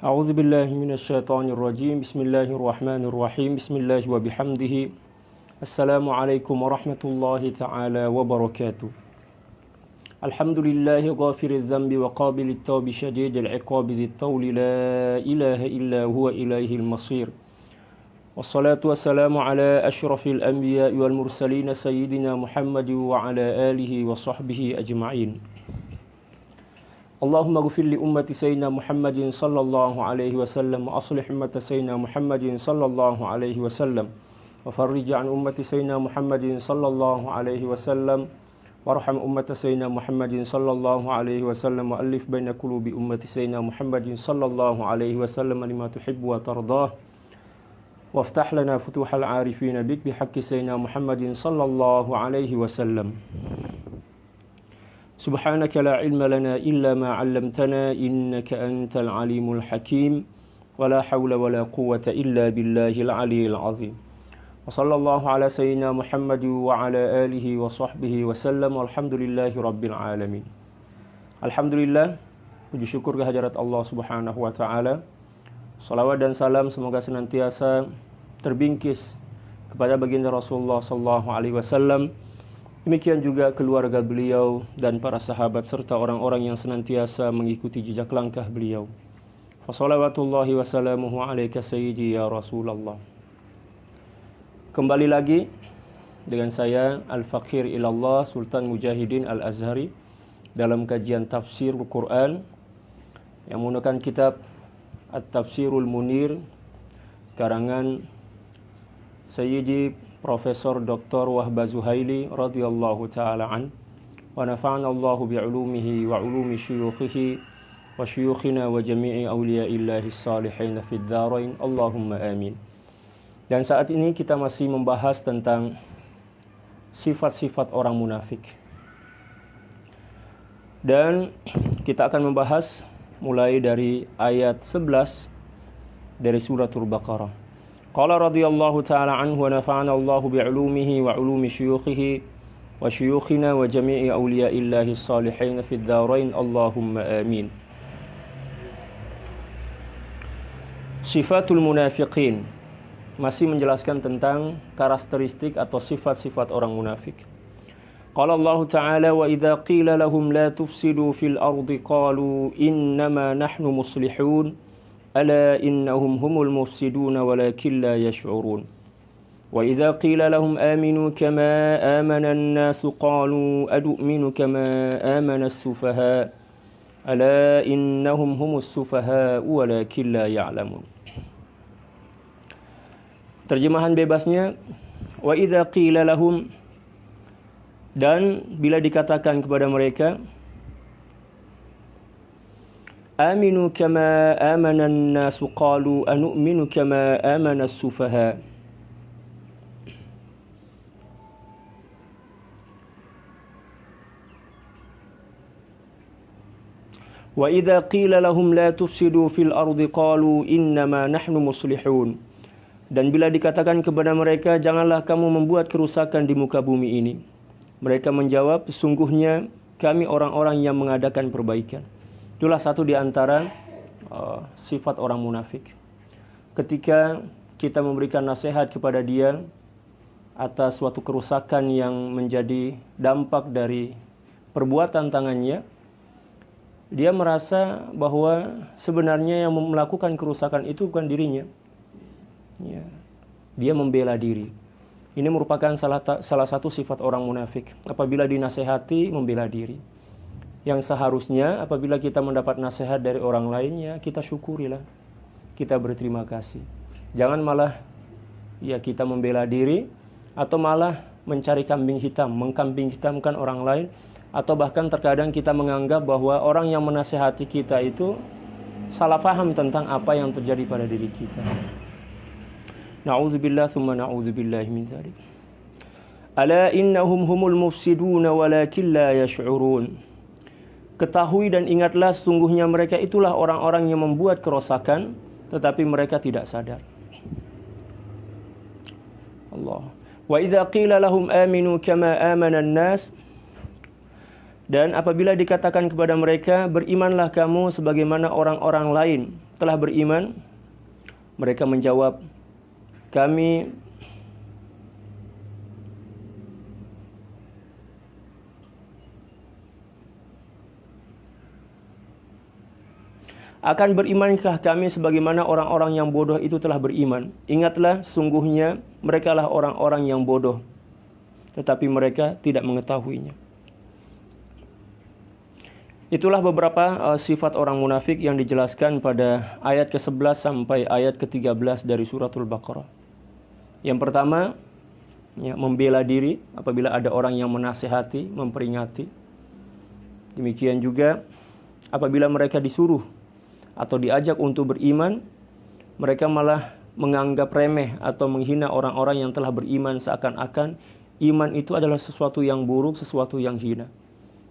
A'udzu billahi minasyaitonir rajim. Bismillahirrahmanirrahim. Bismillah wa bihamdihi. Assalamualaikum warahmatullahi taala wabarakatuh. Alhamdulillahi ghafiriz dzambi wa qabilit tawbi syadidil iqabi dzit tawli la ilaha illa huwa ilaihil masir. Wassalatu wassalamu ala asyrafil anbiya'i wal mursalin sayyidina Muhammad wa ala alihi wa sahbihi ajma'in. Allahumma ghfir li ummati sayyidina Muhammadin sallallahu alaihi wasallam wa aslih ummata sayyidina Muhammadin sallallahu alaihi wasallam wa farrij an ummati sayyidina Muhammadin sallallahu alaihi wasallam warham ummata sayyidina Muhammadin sallallahu alaihi wasallam wa alif baina qulubi ummati sayyidina Muhammadin sallallahu alaihi wasallam lima tuhibbu wa tardah waftah lana futuhal arifin bik bihaqqi sayyidina Muhammadin sallallahu alaihi wasallam. Subhanaka la ilma lana illa ma 'allamtana innaka antal alimul hakim wa la hawla wa la quwwata illa billahil aliyyil azim. Wa sallallahu ala sayyidina Muhammad wa ala alihi wa sahbihi wa sallam walhamdulillahi rabbil alamin. Alhamdulillah, puji syukur kehadirat Allah Subhanahu wa taala. Salawat dan salam semoga senantiasa terbingkis kepada baginda Rasulullah sallallahu alaihi wasallam. Demikian juga keluarga beliau dan para sahabat serta orang-orang yang senantiasa mengikuti jejak langkah beliau. Wassalawatullahi wassalamuhu alaika sayyidi ya Rasulullah. Kembali lagi dengan saya Al-Faqir ilallah Sultan Mujahidin Al-Azhari dalam kajian tafsir Al-Quran yang menggunakan kitab At-Tafsirul Munir karangan Sayyidi Profesor Dr. Wahba Zuhaili radhiyallahu taala an wa nafa'ana Allahu bi'ulumihi wa ulumi syuyukhihi wa syuyukhina wa jami'i awliya'illahi salihin fid dharain Allahumma amin. Dan saat ini kita masih membahas tentang sifat-sifat orang munafik. Dan kita akan membahas mulai dari ayat 11 dari suratul Baqarah. Qala radhiyallahu ta'ala anhu wa nafa'ana Allahu bi'ulumihi wa ulumi syuyukhihi wa syuyukhina wa jami'i awliya'illahi salihin fid dharain Allahumma amin. Sifatul munafiqin, masih menjelaskan tentang karakteristik atau sifat-sifat orang munafik. Qala Allah Ta'ala wa idza qila lahum la tufsidu fil ardi qalu innama nahnu muslihun ألا إنهم هم المفسدون ولكن لا يشعرون وإذا قيل لهم آمنوا كما آمن الناس قالوا أنؤمن كما آمن السفهاء ألا إنهم هم السفهاء ولكن لا يعلمون. Terjemahan bebasnya, wa idza qila lahum, dan bila dikatakan kepada mereka, Aminu kama amana an-nasu qalu anu'minu kama amana as-sufaha. Wa idza qila lahum la tufsidu fil ardi qalu innama nahnu muslihun. Dan bila dikatakan kepada mereka janganlah kamu membuat kerusakan di muka bumi ini, mereka menjawab sesungguhnya kami orang-orang yang mengadakan perbaikan. Itulah satu di antara sifat orang munafik. Ketika kita memberikan nasihat kepada dia atas suatu kerusakan yang menjadi dampak dari perbuatan tangannya, dia merasa bahwa sebenarnya yang melakukan kerusakan itu bukan dirinya. Ya, dia membela diri. Ini merupakan salah satu sifat orang munafik. Apabila dinasehati, membela diri. Yang seharusnya apabila kita mendapat nasihat dari orang lainnya, kita syukurilah, kita berterima kasih. Jangan malah ya kita membela diri atau malah mencari kambing hitam, mengkambing hitamkan orang lain, atau bahkan terkadang kita menganggap bahwa orang yang menasehati kita itu salah faham tentang apa yang terjadi pada diri kita. Na'udzubillah tsumma na'udzubillahi min dzalik. Ala innahum humul mufsiduna walakin la yash'urun. Ketahui dan ingatlah sesungguhnya mereka itulah orang-orang yang membuat kerosakan tetapi mereka tidak sadar. Allah. Wa idza qila lahum aminu kama amana an-nas, dan apabila dikatakan kepada mereka berimanlah kamu sebagaimana orang-orang lain telah beriman? Mereka menjawab, kami akan berimankah kami sebagaimana orang-orang yang bodoh itu telah beriman? Ingatlah, sungguhnya merekalah orang-orang yang bodoh, tetapi mereka tidak mengetahuinya. Itulah beberapa sifat orang munafik yang dijelaskan pada ayat ke-11 sampai ayat ke-13 dari suratul Baqarah. Yang pertama, membela diri apabila ada orang yang menasihati, memperingati. Demikian juga apabila mereka disuruh atau diajak untuk beriman, mereka malah menganggap remeh atau menghina orang-orang yang telah beriman, seakan-akan iman itu adalah sesuatu yang buruk, sesuatu yang hina.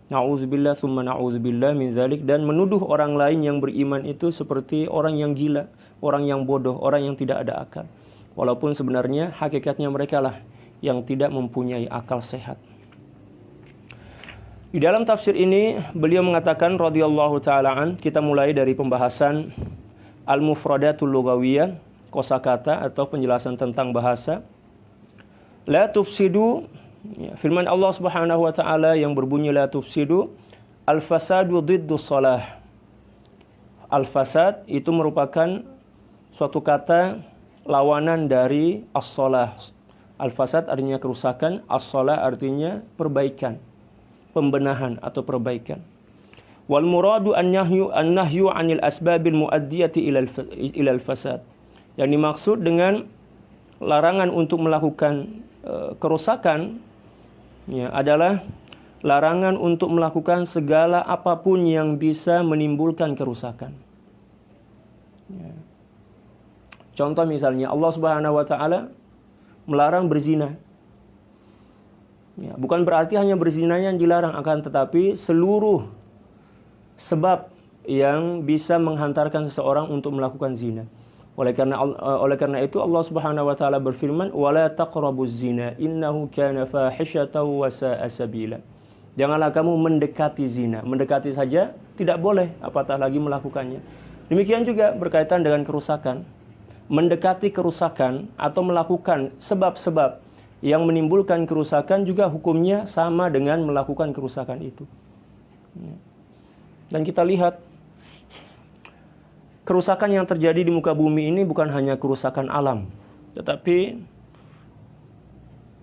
Na'udzubillah tsumma na'udzubillah min zalik. Dan menuduh orang lain yang beriman itu seperti orang yang gila, orang yang bodoh, orang yang tidak ada akal. Walaupun sebenarnya hakikatnya mereka lah yang tidak mempunyai akal sehat. Di dalam tafsir ini beliau mengatakan radhiyallahu ta'ala an, kita mulai dari pembahasan al-mufradatul lughawiyah, kosakata atau penjelasan tentang bahasa. La tufsidu, firman Allah Subhanahu wa taala yang berbunyi la tufsidu, al-fasadu diddus shalah. Al-fasad itu merupakan suatu kata lawanan dari as-shalah. Al-fasad artinya kerusakan, as-shalah artinya perbaikan, pembenahan atau perbaikan. Wal muradu an-nahyu 'anil asbabil muaddiyati ila al-fasad. Yang dimaksud dengan larangan untuk melakukan kerusakan adalah larangan untuk melakukan segala apapun yang bisa menimbulkan kerusakan. Contoh misalnya Allah Subhanahu wa taala melarang berzina. Bukan berarti hanya berzinanya yang dilarang, akan tetapi seluruh sebab yang bisa menghantarkan seseorang untuk melakukan zina. Oleh karena itu Allah Subhanahu wa taala berfirman, "Wala taqrabuz zina innahu kana fahishatan wa sa'a sabila." Janganlah kamu mendekati zina. Mendekati saja tidak boleh, apatah lagi melakukannya. Demikian juga berkaitan dengan kerusakan. Mendekati kerusakan atau melakukan sebab-sebab yang menimbulkan kerusakan juga hukumnya sama dengan melakukan kerusakan itu. Dan kita lihat kerusakan yang terjadi di muka bumi ini bukan hanya kerusakan alam, tetapi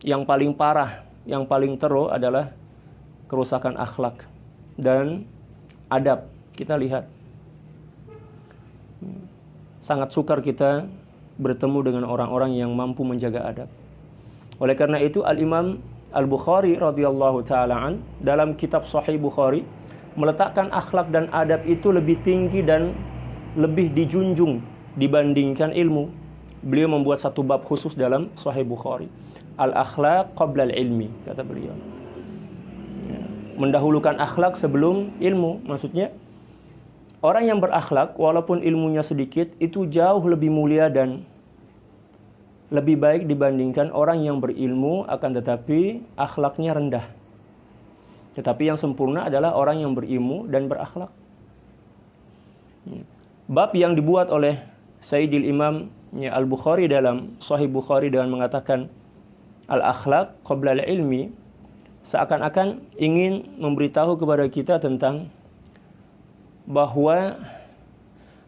yang paling parah, yang paling teruk adalah kerusakan akhlak dan adab. Kita lihat, sangat sukar kita bertemu dengan orang-orang yang mampu menjaga adab. Oleh karena itu Al-Imam Al-Bukhari radhiyallahu ta'ala an dalam kitab Sahih Bukhari meletakkan akhlak dan adab itu lebih tinggi dan lebih dijunjung dibandingkan ilmu. Beliau membuat satu bab khusus dalam Sahih Bukhari. Al-akhlaq qabla al-ilmi, kata beliau. Mendahulukan akhlak sebelum ilmu. Maksudnya, orang yang berakhlak walaupun ilmunya sedikit itu jauh lebih mulia dan lebih baik dibandingkan orang yang berilmu akan tetapi akhlaknya rendah. Tetapi yang sempurna adalah orang yang berilmu dan berakhlak. Bab yang dibuat oleh Sayyidil Imam Al-Bukhari dalam Sahih Bukhari dengan mengatakan al-akhlaq qabla al-ilmi, seakan-akan ingin memberitahu kepada kita tentang bahwa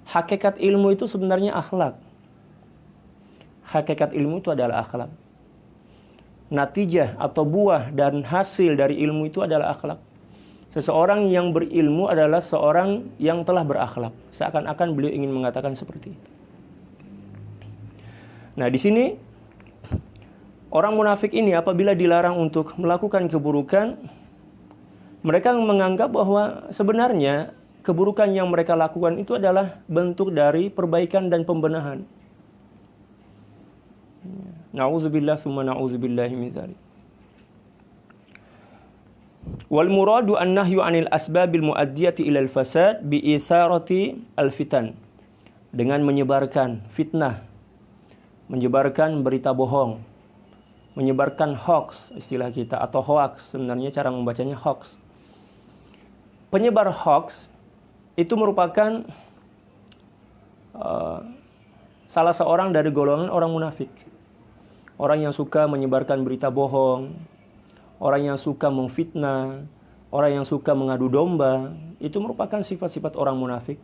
hakikat ilmu itu sebenarnya akhlak. Hakikat ilmu itu adalah akhlak. Natijah atau buah dan hasil dari ilmu itu adalah akhlak. Seseorang yang berilmu adalah seorang yang telah berakhlak. Seakan-akan beliau ingin mengatakan seperti itu. Nah, di sini orang munafik ini apabila dilarang untuk melakukan keburukan, mereka menganggap bahwa sebenarnya keburukan yang mereka lakukan itu adalah bentuk dari perbaikan dan pembenahan. Na'udzubillah tsumma na'udzubillahi min dzalik. Wal muradu an-nahyu 'anil asbabil muaddiyati ila al-fasad bi itharati al-fitan. Dengan menyebarkan fitnah, menyebarkan berita bohong, menyebarkan hoax istilah kita atau hoax, sebenarnya cara membacanya hoax. Penyebar hoax itu merupakan salah seorang dari golongan orang munafik. Orang yang suka menyebarkan berita bohong, orang yang suka memfitnah, orang yang suka mengadu domba, itu merupakan sifat-sifat orang munafik.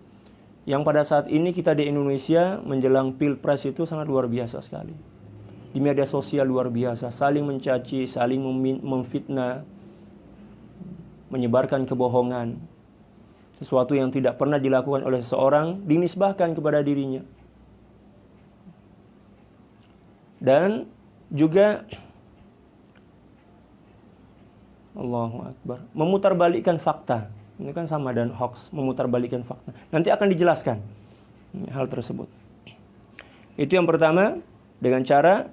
Yang pada saat ini kita di Indonesia menjelang Pilpres itu sangat luar biasa sekali. Di media sosial luar biasa, saling mencaci, saling memfitnah, menyebarkan kebohongan. Sesuatu yang tidak pernah dilakukan oleh seseorang dinisbahkan kepada dirinya. Dan juga Allahu Akbar, memutarbalikkan fakta. Ini kan sama dan hoax, memutarbalikkan fakta. Nanti akan dijelaskan hal tersebut. Itu yang pertama, dengan cara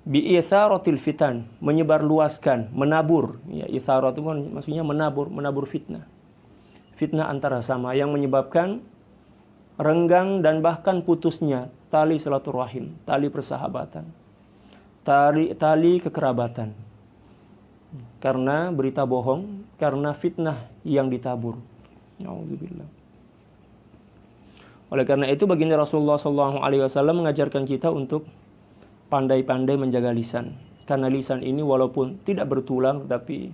bi'isaratil fitan, menyebarluaskan, menabur. Ya, isarat itu maksudnya menabur fitnah. Fitnah antara sama yang menyebabkan renggang dan bahkan putusnya tali silaturahim, tali persahabatan, tali kekerabatan. Karena berita bohong, karena fitnah yang ditabur. Nauzubillah. Oleh karena itu baginda Rasulullah SAW mengajarkan kita untuk pandai-pandai menjaga lisan. Karena lisan ini walaupun tidak bertulang, tetapi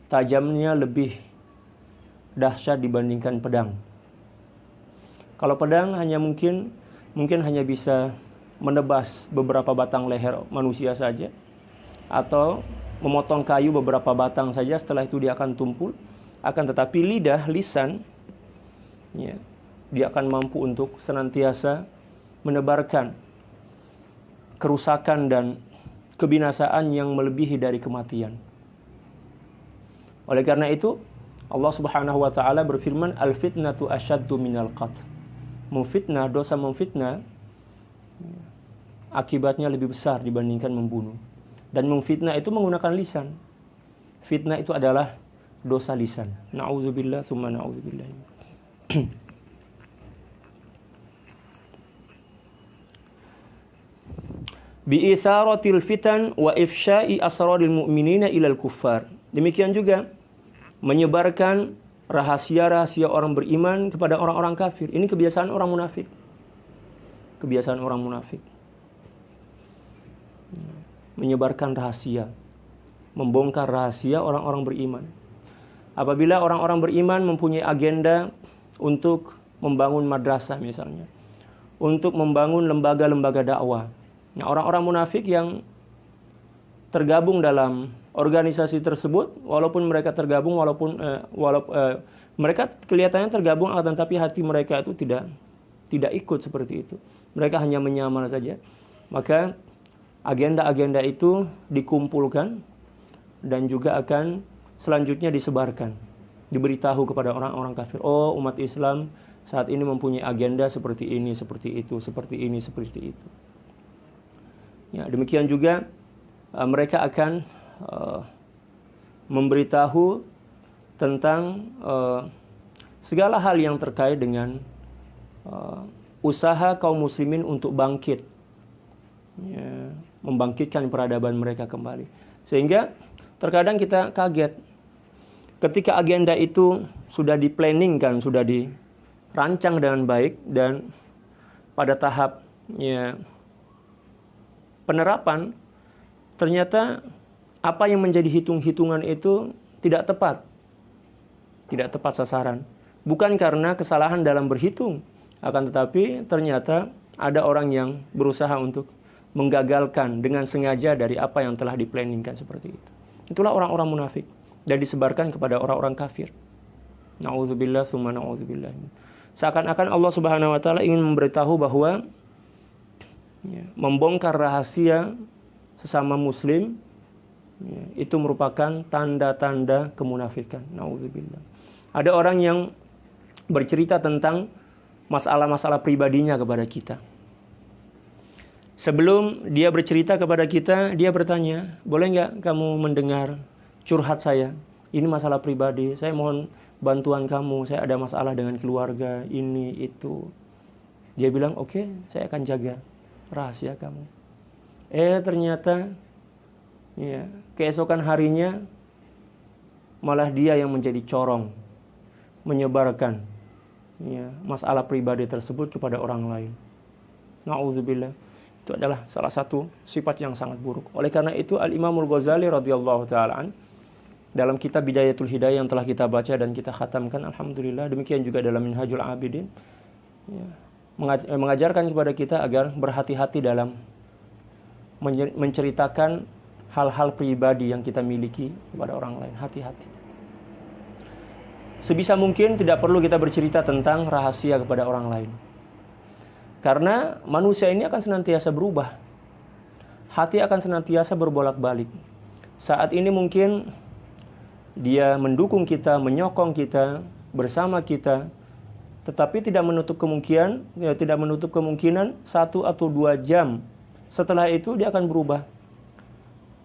tajamnya lebih dahsyat dibandingkan pedang. Kalau pedang hanya mungkin hanya bisa menebas beberapa batang leher manusia saja, atau memotong kayu beberapa batang saja, setelah itu dia akan tumpul. Akan tetapi lisan, ya, dia akan mampu untuk senantiasa menebarkan kerusakan dan kebinasaan yang melebihi dari kematian. Oleh karena itu Allah Subhanahu wa taala berfirman, al-fitnatu asyaddu minal qatl. Dosa memfitnah akibatnya lebih besar dibandingkan membunuh. Dan memfitnah itu menggunakan lisan. Fitnah itu adalah dosa lisan. Na'udzubillah tsumma na'udzubillah. Bi'isaratil fitan wa ifsya'i asraril mu'minina ilal kuffar. Demikian juga menyebarkan rahasia-rahasia orang beriman kepada orang-orang kafir. Ini kebiasaan orang munafik. Kebiasaan orang munafik. Menyebarkan rahasia, membongkar rahasia orang-orang beriman. Apabila orang-orang beriman mempunyai agenda untuk membangun madrasah misalnya, untuk membangun lembaga-lembaga dakwah. Nah, orang-orang munafik yang tergabung dalam organisasi tersebut, walaupun mereka tergabung, mereka kelihatannya tergabung, akan tapi hati mereka itu tidak ikut seperti itu. Mereka hanya menyamar saja. Maka agenda-agenda itu dikumpulkan dan juga akan selanjutnya disebarkan, diberitahu kepada orang-orang kafir. Oh, umat Islam saat ini mempunyai agenda seperti ini, seperti itu, seperti ini, seperti itu. Ya, demikian juga mereka akan memberitahu tentang segala hal yang terkait dengan usaha kaum muslimin untuk bangkit, ya, membangkitkan peradaban mereka kembali. Sehingga terkadang kita kaget ketika agenda itu sudah diplanningkan, sudah dirancang dengan baik, dan pada tahap, ya, penerapan, ternyata apa yang menjadi hitung-hitungan itu tidak tepat sasaran. Bukan karena kesalahan dalam berhitung, akan tetapi ternyata ada orang yang berusaha untuk menggagalkan dengan sengaja dari apa yang telah diplanningkan seperti itu. Itulah orang-orang munafik dan disebarkan kepada orang-orang kafir. Na'udzubillah tsumma na'udzubillah. Seakan-akan Allah Subhanahu wa taala ingin memberitahu bahwa, ya, membongkar rahasia sesama muslim, ya, itu merupakan tanda-tanda kemunafikan. Na'udzubillah. Ada orang yang bercerita tentang masalah-masalah pribadinya kepada kita. Sebelum dia bercerita kepada kita, dia bertanya, boleh nggak kamu mendengar curhat saya? Ini masalah pribadi, saya mohon bantuan kamu, saya ada masalah dengan keluarga, ini, itu. Dia bilang, oke, saya akan jaga rahasia kamu. Ternyata, ya, keesokan harinya, malah dia yang menjadi corong, menyebarkan ya, masalah pribadi tersebut kepada orang lain. Na'udzubillah. Itu adalah salah satu sifat yang sangat buruk. Oleh karena itu Al-Imamul Ghazali radhiyallahu taala dalam kitab Bidayatul Hidayah yang telah kita baca dan kita khatamkan, alhamdulillah, demikian juga dalam Minhajul Abidin, ya, mengajarkan kepada kita agar berhati-hati dalam menceritakan hal-hal pribadi yang kita miliki kepada orang lain. Hati-hati. Sebisa mungkin tidak perlu kita bercerita tentang rahasia kepada orang lain. Karena manusia ini akan senantiasa berubah. Hati akan senantiasa berbolak-balik. Saat ini mungkin dia mendukung kita, menyokong kita, bersama kita, tetapi tidak menutup kemungkinan 1 atau 2 jam setelah itu dia akan berubah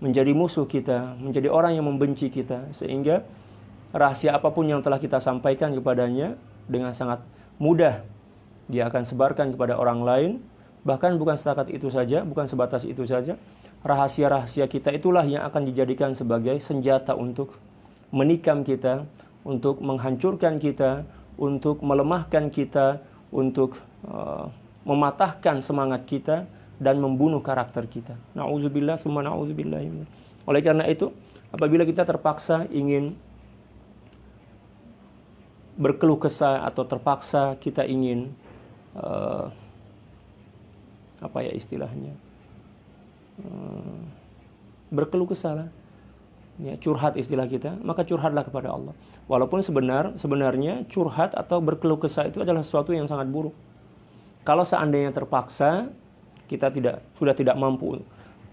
menjadi musuh kita, menjadi orang yang membenci kita, sehingga rahasia apapun yang telah kita sampaikan kepadanya dengan sangat mudah dia akan sebarkan kepada orang lain. Bahkan bukan setakat itu saja, bukan sebatas itu saja. Rahasia-rahasia kita itulah yang akan dijadikan sebagai senjata untuk menikam kita, untuk menghancurkan kita, untuk melemahkan kita, untuk mematahkan semangat kita dan membunuh karakter kita. Na'udzubillah, summa na'udzubillah. Oleh karena itu, apabila kita terpaksa ingin berkeluh kesah atau terpaksa kita ingin berkeluh kesah lah, ya, curhat istilah kita, maka curhatlah kepada Allah. Walaupun sebenarnya curhat atau berkeluh kesah itu adalah sesuatu yang sangat buruk. Kalau seandainya terpaksa kita sudah tidak mampu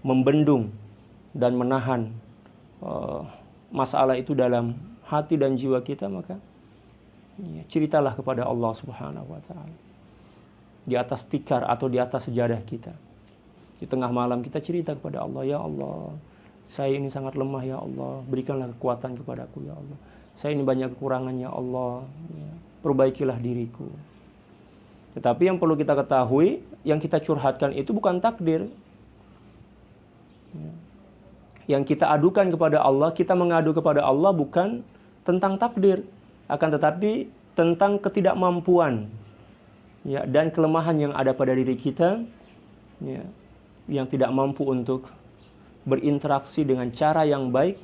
membendung dan menahan masalah itu dalam hati dan jiwa kita, maka ya, ceritalah kepada Allah Subhanahu wa taala. Di atas tikar atau di atas sejadah kita. Di tengah malam kita cerita kepada Allah, ya Allah, saya ini sangat lemah ya Allah, berikanlah kekuatan kepadaku ya Allah. Saya ini banyak kekurangan ya Allah, ya, perbaikilah diriku. Tetapi yang perlu kita ketahui, yang kita curhatkan itu bukan takdir. Ya. Yang kita adukan kepada Allah, kita mengadu kepada Allah bukan tentang takdir, akan tetapi tentang ketidakmampuan, ya, dan kelemahan yang ada pada diri kita, ya, yang tidak mampu untuk berinteraksi dengan cara yang baik,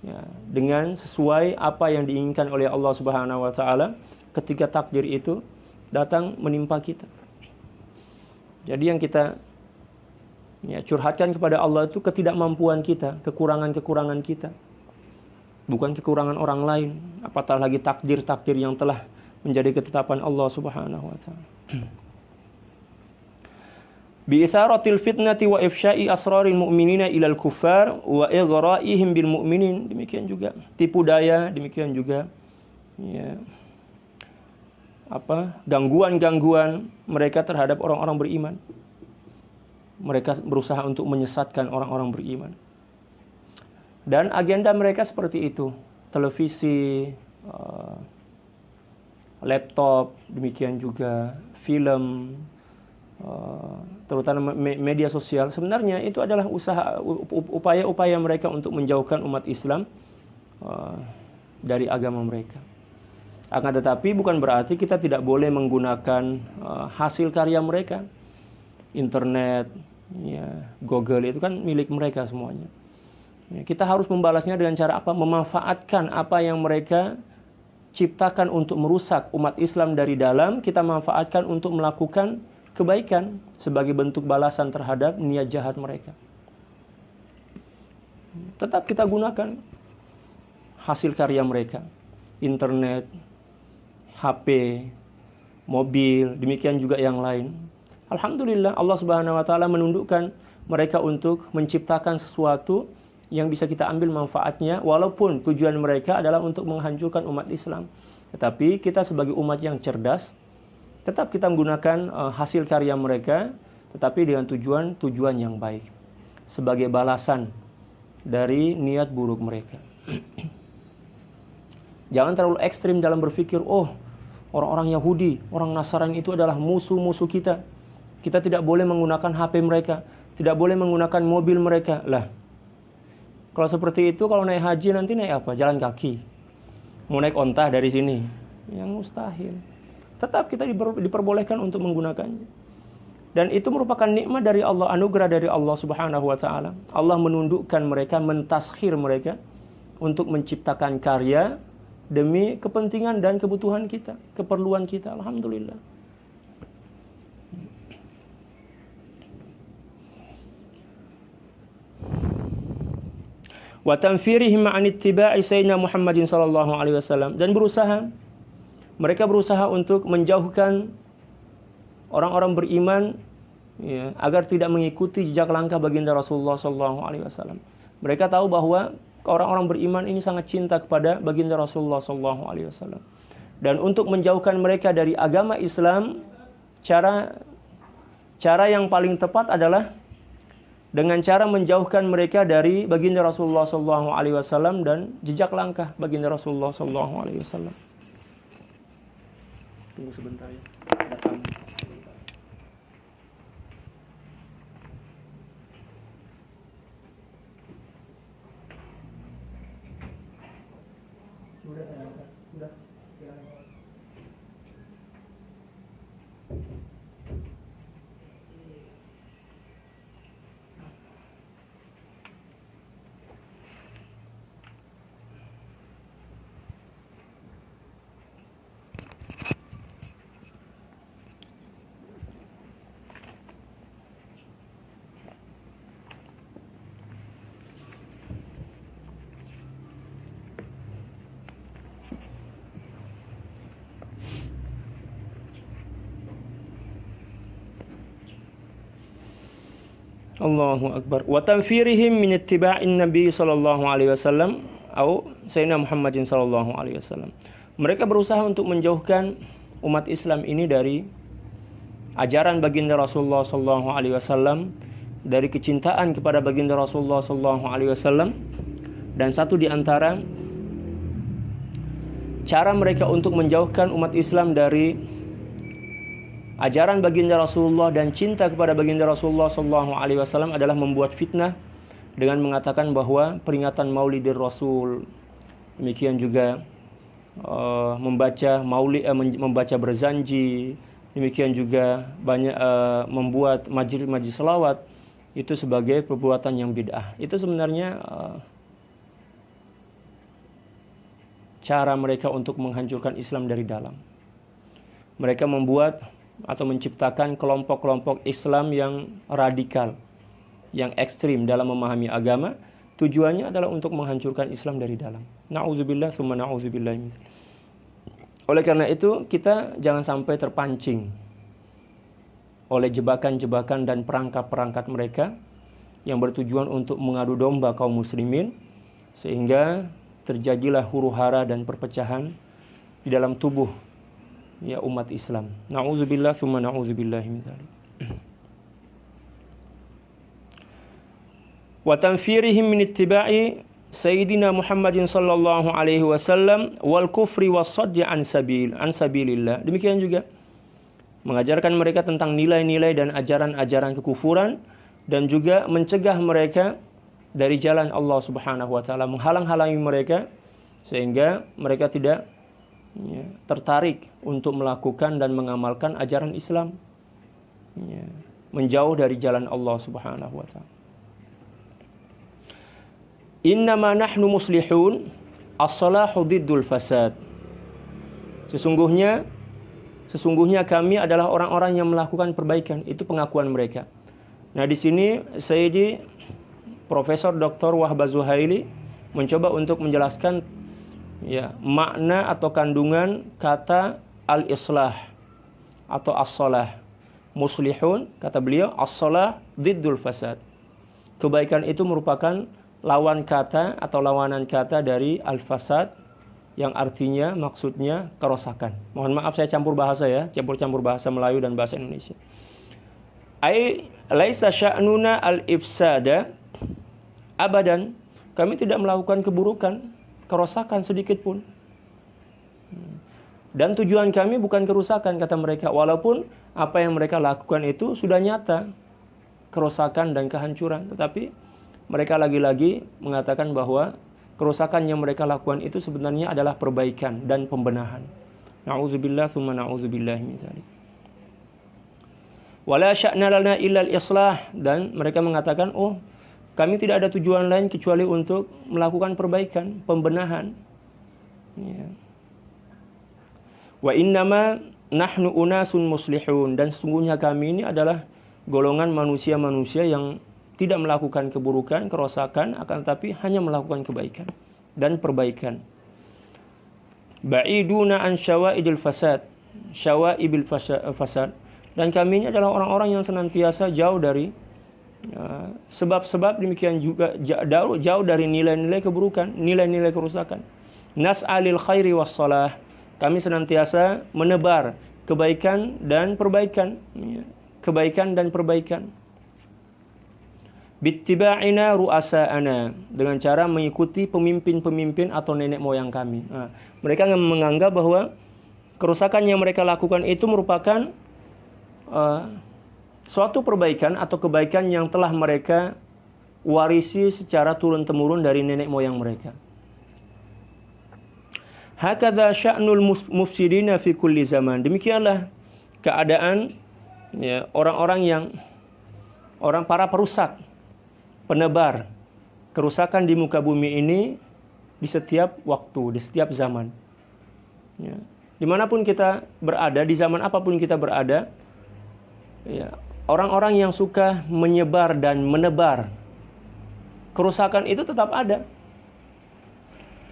ya, dengan sesuai apa yang diinginkan oleh Allah Subhanahu wa taala ketika takdir itu datang menimpa kita. Jadi yang kita, ya, curhatkan kepada Allah itu ketidakmampuan kita, kekurangan-kekurangan kita, bukan kekurangan orang lain, apatah lagi takdir-takdir yang telah menjadi ketetapan Allah Subhanahu wa taala. Bi isaratil fitnati wa ifsya'i asraril mu'minina ilal kuffar wa ighra'ihim bil mu'minin. Demikian juga tipu daya, demikian juga, ya, gangguan-gangguan mereka terhadap orang-orang beriman. Mereka berusaha untuk menyesatkan orang-orang beriman. Dan agenda mereka seperti itu. Televisi, laptop, demikian juga film, terutama media sosial. Sebenarnya itu adalah upaya-upaya mereka untuk menjauhkan umat Islam dari agama mereka. Akan tetapi bukan berarti kita tidak boleh menggunakan hasil karya mereka. Internet, ya, Google itu kan milik mereka semuanya. Ya, kita harus membalasnya dengan cara apa? Memanfaatkan apa yang mereka ciptakan untuk merusak umat Islam dari dalam, kita manfaatkan untuk melakukan kebaikan sebagai bentuk balasan terhadap niat jahat mereka. Tetap kita gunakan hasil karya mereka. Internet, HP, mobil, demikian juga yang lain. Alhamdulillah Allah Subhanahu wa taala menundukkan mereka untuk menciptakan sesuatu yang bisa kita ambil manfaatnya, walaupun tujuan mereka adalah untuk menghancurkan umat Islam. Tetapi kita sebagai umat yang cerdas, tetap kita menggunakan hasil karya mereka, tetapi dengan tujuan yang baik, sebagai balasan dari niat buruk mereka. Jangan terlalu ekstrim dalam berpikir, oh, orang-orang Yahudi, orang Nasrani itu adalah musuh-musuh kita. Kita tidak boleh menggunakan HP mereka, tidak boleh menggunakan mobil mereka. Lah, kalau seperti itu, kalau naik haji nanti naik apa? Jalan kaki. Mau naik onta dari sini? Yang mustahil. tetap kita diperbolehkan untuk menggunakannya. Dan itu merupakan nikmat dari Allah, anugerah dari Allah Subhanahu wa taala. Allah menundukkan mereka, mentaskhir mereka untuk menciptakan karya demi kepentingan dan kebutuhan kita, keperluan kita. Alhamdulillah. Wa tanfirihim an ittiba'i sayyidina Muhammadin sallallahu alaihi wasallam, dan mereka berusaha untuk menjauhkan orang-orang beriman ya, agar tidak mengikuti jejak langkah baginda Rasulullah sallallahu alaihi wasallam. Mereka tahu bahwa orang-orang beriman ini sangat cinta kepada baginda Rasulullah sallallahu alaihi wasallam. Dan untuk menjauhkan mereka dari agama Islam, cara yang paling tepat adalah dengan cara menjauhkan mereka dari baginda Rasulullah sallallahu alaihi wasallam dan jejak langkah baginda Rasulullah sallallahu alaihi wasallam. Tunggu sebentar ya. Datang. Udah. Allahu Akbar. Wa tanfirihim min ittiba'in Nabi sallallahu alaihi wasallam atau Sayyidina Muhammadin sallallahu alaihi wasallam. Mereka berusaha untuk menjauhkan umat Islam ini dari ajaran baginda Rasulullah sallallahu alaihi wasallam, dari kecintaan kepada baginda Rasulullah sallallahu alaihi wasallam. Dan satu di antara cara mereka untuk menjauhkan umat Islam dari ajaran baginda Rasulullah dan cinta kepada baginda Rasulullah sallallahu alaihi wasallam adalah membuat fitnah dengan mengatakan bahwa peringatan Maulidir Rasul, demikian juga membaca berzanji, demikian juga banyak membuat majlis selawat itu sebagai perbuatan yang bid'ah. Itu sebenarnya cara mereka untuk menghancurkan Islam dari dalam. Mereka membuat atau menciptakan kelompok-kelompok Islam yang radikal, yang ekstrim dalam memahami agama. Tujuannya adalah untuk menghancurkan Islam dari dalam. Na'udzubillah tsumma na'udzubillah. Oleh karena itu, kita jangan sampai terpancing oleh jebakan-jebakan dan perangkap-perangkat mereka yang bertujuan untuk mengadu domba kaum muslimin, sehingga terjadilah huru-hara dan perpecahan di dalam tubuh ya umat Islam. Na'udzubillah tsumma na'udzubillah min dzalik. Wa tanfirihim min ittiba'i sayyidina Muhammadin sallallahu alaihi wasallam wal kufri was-saddi an sabilillah. Demikian juga mengajarkan mereka tentang nilai-nilai dan ajaran-ajaran kekufuran, dan juga mencegah mereka dari jalan Allah Subhanahu wa taala, menghalang-halangi mereka sehingga mereka tidak tertarik untuk melakukan dan mengamalkan ajaran Islam, menjauh dari jalan Allah Subhanahu wa taala. Innama nahnu muslihun, as-salahu diddul fasad. Sesungguhnya kami adalah orang-orang yang melakukan perbaikan. Itu pengakuan mereka. Nah, di sini Sayyidi Profesor Dr. Wahbah Zuhaili mencoba untuk menjelaskan makna atau kandungan kata al-islah atau as-salah. Muslihun, kata beliau, as-salah diddul fasad. Kebaikan itu merupakan lawan kata atau lawanan kata dari al-fasad, yang artinya maksudnya kerosakan. Mohon maaf saya campur bahasa ya, campur bahasa Melayu dan bahasa Indonesia. Laisa sya'nuna al-ifsada abadan. Kami tidak melakukan keburukan, kerosakan sedikit pun. Dan tujuan kami bukan kerusakan, kata mereka. Walaupun apa yang mereka lakukan itu sudah nyata, kerosakan dan kehancuran. Tetapi mereka lagi-lagi mengatakan bahwa kerusakan yang mereka lakukan itu sebenarnya adalah perbaikan dan pembenahan. Na'udzubillah tsumma na'udzubillah min dzalik. Wala sya'na lana illa al-islah, dan mereka mengatakan, oh, kami tidak ada tujuan lain kecuali untuk melakukan perbaikan, pembenahan. Ya. Wa innama nahnu unasun muslihun, dan sesungguhnya kami ini adalah golongan manusia-manusia yang tidak melakukan keburukan, kerosakan, akan tetapi hanya melakukan kebaikan dan perbaikan. Ba'iduna an syawa'idil fasad, syawa'ibil fasad. Dan kami ini adalah orang-orang yang senantiasa jauh dari sebab-sebab, demikian juga jauh dari nilai-nilai keburukan, nilai-nilai kerusakan. Nas'alil khairi wassalah, kami senantiasa menebar kebaikan dan perbaikan, kebaikan dan perbaikan. Bittiba'ina ru'asa'ana, dengan cara mengikuti pemimpin-pemimpin atau nenek moyang kami. Mereka menganggap bahwa kerusakan yang mereka lakukan itu merupakan suatu perbaikan atau kebaikan yang telah mereka warisi secara turun-temurun dari nenek moyang mereka. Hakadha sya'nul mufsidina fi kulli zaman. Demikianlah keadaan orang-orang para perusak, penebar kerusakan di muka bumi ini di setiap waktu, di setiap zaman. Ya. Dimanapun kita berada, di zaman apapun kita berada, ya, orang-orang yang suka menyebar dan menebar kerusakan itu tetap ada.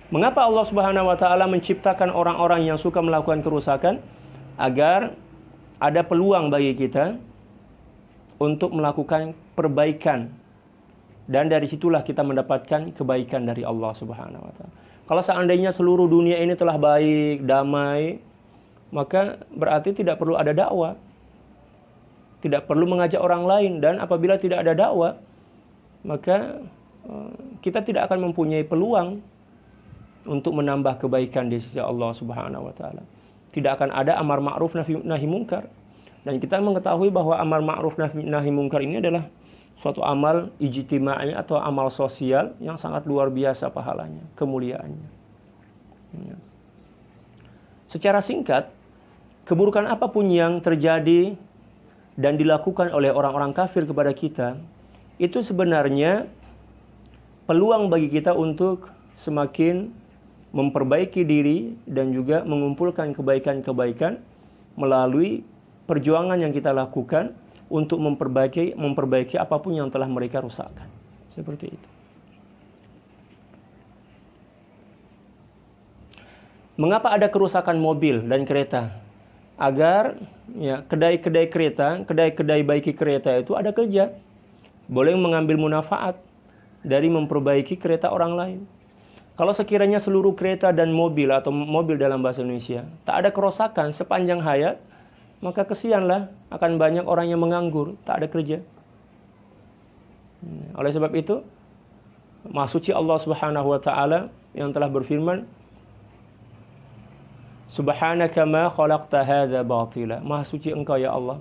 Mengapa Allah Subhanahu wa taala menciptakan orang-orang yang suka melakukan kerusakan? Agar ada peluang bagi kita untuk melakukan perbaikan. Dan dari situlah kita mendapatkan kebaikan dari Allah Subhanahu wa taala. Kalau seandainya seluruh dunia ini telah baik, damai, maka berarti tidak perlu ada dakwah. Tidak perlu mengajak orang lain, dan apabila tidak ada dakwah, maka kita tidak akan mempunyai peluang untuk menambah kebaikan di sisi Allah Subhanahu wa taala. Tidak akan ada amar ma'ruf nahi munkar. Dan kita mengetahui bahwa amar ma'ruf nahi munkar ini adalah suatu amal ijtimai atau amal sosial yang sangat luar biasa pahalanya, kemuliaannya. Ya. Secara singkat, keburukan apapun yang terjadi dan dilakukan oleh orang-orang kafir kepada kita, itu sebenarnya peluang bagi kita untuk semakin memperbaiki diri dan juga mengumpulkan kebaikan-kebaikan melalui perjuangan yang kita lakukan untuk memperbaiki apapun yang telah mereka rusakkan. Seperti itu. Mengapa ada kerusakan mobil dan kereta? Agar kedai-kedai kereta, kedai-kedai baiki kereta itu ada kerja. Boleh mengambil manfaat dari memperbaiki kereta orang lain. Kalau sekiranya seluruh kereta dan mobil atau mobil dalam bahasa Indonesia tak ada kerusakan sepanjang hayat, maka kesianlah akan banyak orang yang menganggur, tak ada kerja. Oleh sebab itu, Maha Suci Allah Subhanahu wa taala yang telah berfirman, Subhanaka ma khalaqta hadza batila. Maha suci Engkau ya Allah,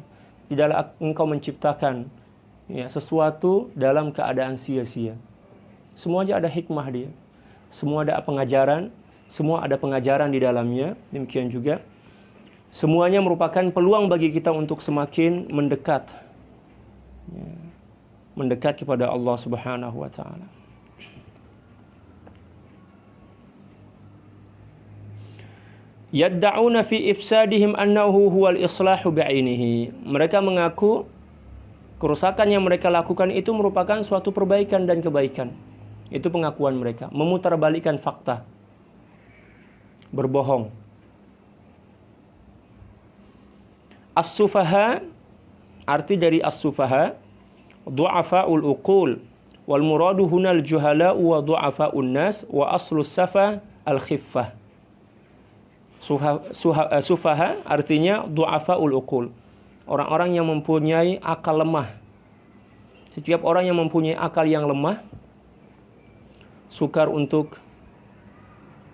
tidaklah Engkau menciptakan sesuatu dalam keadaan sia-sia. Semuanya ada hikmah dia. Semua ada pengajaran, semua ada pengajaran di dalamnya. Demikian juga semuanya merupakan peluang bagi kita untuk semakin mendekat kepada Allah Subhanahu wa taala. Yadda'una fi ifsadihim annahu huwal islahu bi'ainihi. Mereka mengaku kerusakan yang mereka lakukan itu merupakan suatu perbaikan dan kebaikan. Itu pengakuan mereka, memutarbalikkan fakta. Berbohong. As-sufaha, arti dari as-sufaha, du'afa'ul uqul, wal muradu hunal juhala wa du'afa'un nas, wa aslus safa al-khiffah. Sufaha artinya du'afa'ul uqul, orang-orang yang mempunyai akal lemah. Setiap orang yang mempunyai akal yang lemah, sukar untuk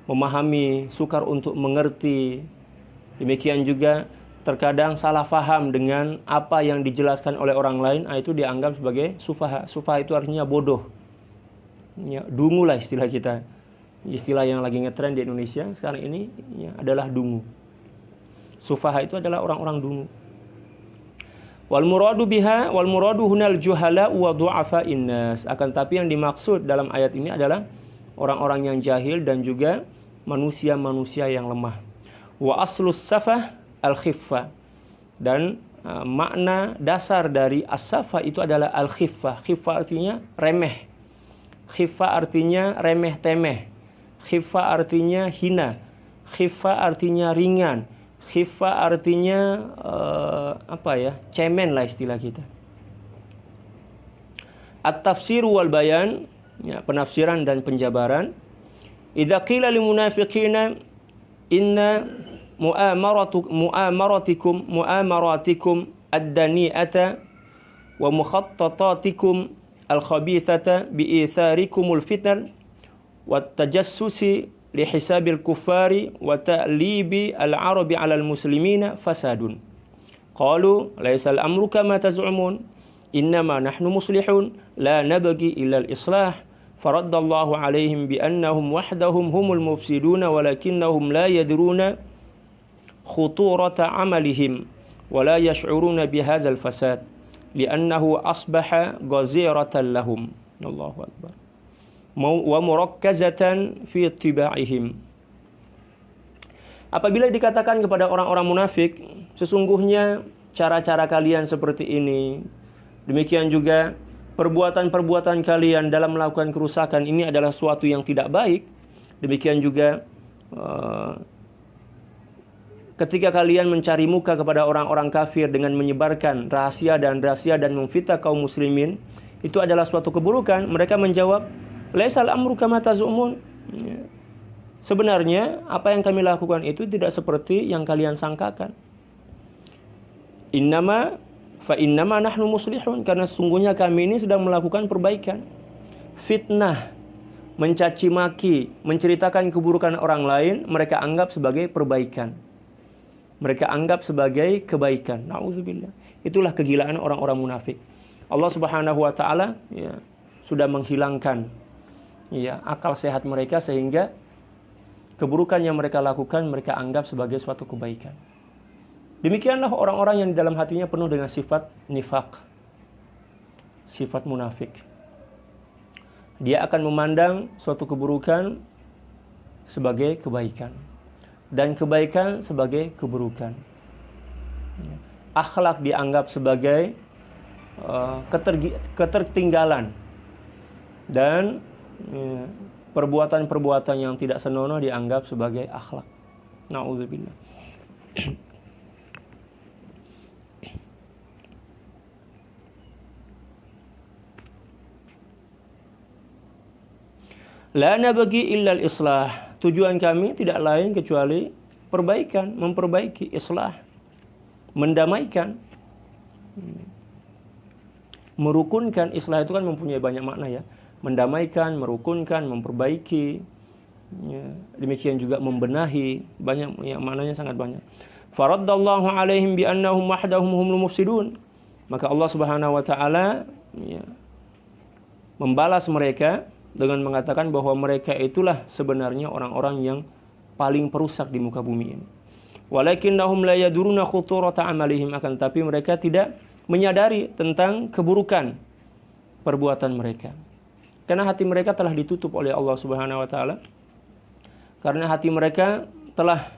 memahami, sukar untuk mengerti. Demikian juga terkadang salah faham dengan apa yang dijelaskan oleh orang lain, itu dianggap sebagai sufaha. Sufaha itu artinya bodoh. Ya, dungu lah istilah kita. Istilah yang lagi ngetren di Indonesia sekarang ini adalah dungu. Sufaha itu adalah orang-orang dungu. Wal muradu hunal juhala wa du'afa'in nas. Akan tapi yang dimaksud dalam ayat ini adalah orang-orang yang jahil dan juga manusia-manusia yang lemah. Wa aslus safah al-khiffah. Dan makna dasar dari as-safa itu adalah al-khiffah. Khiffah artinya remeh. Khiffah artinya remeh temeh. Khiffah artinya hina. Khiffah artinya ringan. Khiffah artinya cemen lah istilah kita. At-tafsir wal bayan, ya, penafsiran dan penjabaran. Idza qila lil munafiqina inna mu'amaratikum ad-dani'ata wa mukhattatatikum al-khabithata bi'itharikumul fitan wa tajassusi li hisabil kuffari wa ta'libi al-arabi 'ala al-muslimina fasadun. Qalu laisa al-amru kama taz'umun innama nahnu muslihun la nabghi illa al-islah. Faraddallahu 'alaihim bi annahum wahdahum humul mufsiduna walakinnahum la yadruna khuturata 'amalihim wa la yash'uruna bihadzal fasad li'annahu asbaha ghaziratan lahum. Allahu akbar. Wa murakkazatan fi ittiba'ihim. Apabila dikatakan kepada orang-orang munafik, sesungguhnya cara-cara kalian seperti ini, demikian juga perbuatan-perbuatan kalian dalam melakukan kerusakan ini adalah suatu yang tidak baik. Demikian juga ketika kalian mencari muka kepada orang-orang kafir dengan menyebarkan rahasia dan memfitnah kaum muslimin, itu adalah suatu keburukan. Mereka menjawab, laisal amru kama tazumun. Sebenarnya apa yang kami lakukan itu tidak seperti yang kalian sangkakan. Innama nahnu muslihun, karena sesungguhnya kami ini sedang melakukan perbaikan. Fitnah, mencaci maki, menceritakan keburukan orang lain, mereka anggap sebagai perbaikan. Mereka anggap sebagai kebaikan. Nauzubillah. Itulah kegilaan orang-orang munafik. Allah Subhanahu wa taala sudah menghilangkan akal sehat mereka sehingga keburukan yang mereka lakukan mereka anggap sebagai suatu kebaikan. Demikianlah orang-orang yang di dalam hatinya penuh dengan sifat nifaq, sifat munafik. Dia akan memandang suatu keburukan sebagai kebaikan dan kebaikan sebagai keburukan. Akhlak dianggap sebagai ketertinggalan dan perbuatan-perbuatan yang tidak senonoh dianggap sebagai akhlak. Nauzubillah. La nabghi illa al-islah. Tujuan kami tidak lain kecuali perbaikan, memperbaiki, islah, mendamaikan, merukunkan. Islah itu kan mempunyai banyak makna ya. Mendamaikan, merukunkan, memperbaiki, demikian juga membenahi, banyak ya, maknanya sangat banyak. Faraddallahu alaihim bi annahum wahdahum humul mufsidun. Maka Allah Subhanahu wa taala membalas mereka dengan mengatakan bahwa mereka itulah sebenarnya orang-orang yang paling perusak di muka bumi ini. Walakinnahum la yaduruna khuturata amalihim, akan tapi mereka tidak menyadari tentang keburukan perbuatan mereka. Karena hati mereka telah ditutup oleh Allah Subhanahu wa taala. Karena hati mereka telah